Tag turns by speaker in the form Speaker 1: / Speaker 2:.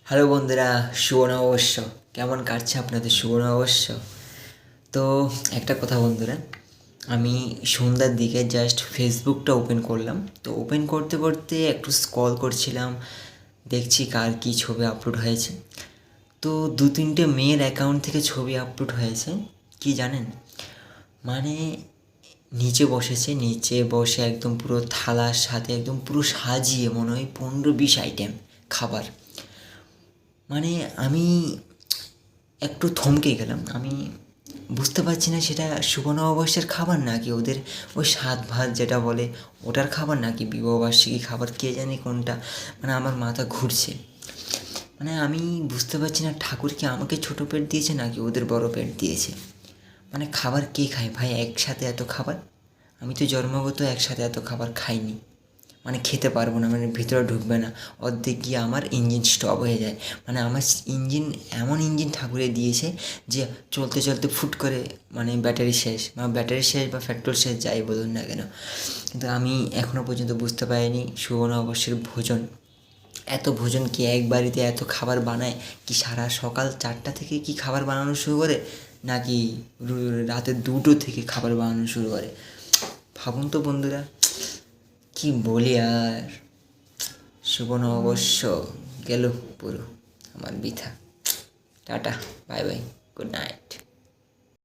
Speaker 1: Hello বন্ধুরা, শুভ নববর্ষ। কেমন কাটছে আপনাদের শুভ নববর্ষ? তো একটা কথা বন্ধুরা, আমি সন্ধ্যার দিকে জাস্ট ফেসবুকটা ওপেন করলাম। তো ওপেন করতে করতে একটু স্ক্রল করছিলাম, দেখছি কার কী ছবি আপলোড হয়েছে। তো দু তিনটে মেয়ের অ্যাকাউন্ট থেকে ছবি আপলোড হয়েছে। কি জানেন, মানে নিচে বসে একদম পুরো থালার সাথে একদম পুরো সাজিয়ে মনে হয় 15-20 আইটেম খাবার। মানে আমি একটু থমকে গেলাম। আমি বুঝতে পারছি না সেটা শুভ নববর্ষের খাবার নাকি ওদের ওই সাত ভাত যেটা বলে ওটার খাবার নাকি বিবাহবার্ষিকী খাবার, কে জানে কোনটা। মানে আমার মাথা ঘুরছে। মানে আমি বুঝতে পারছি না ঠাকুর কি আমাকে ছোটো পেট দিয়েছে নাকি ওদের বড় পেট দিয়েছে। মানে খাবার কে খায় ভাই একসাথে এত খাবার? আমি তো জন্মগত একসাথে এত খাবার খাইনি। মানে খেতে পারবো না, মানে ভিতরে ঢুকবে না। অর্ধেক গিয়ে আমার ইঞ্জিন স্টপ হয়ে যায়। মানে আমার ইঞ্জিন এমন ইঞ্জিন ঠাকুরে দিয়েছে যে চলতে চলতে ফুট করে মানে ব্যাটারি শেষ বা পেট্রোল শেষ, যাই বলুন না কেন। কিন্তু আমি এখনও পর্যন্ত বুঝতে পারিনি শুভ নববর্ষের ভোজন, এত ভোজন কি এক বাড়িতে এত খাবার বানায়? কি সারা সকাল 4টা থেকে কি খাবার বানানো শুরু করে, নাকি রাতে 2টো থেকে খাবার বানানো শুরু করে? ভাবুন তো বন্ধুরা, কি বলি আর। শুভ নববর্ষ গেল পুরো আমার বৃথা। Tata, bye bye, good night.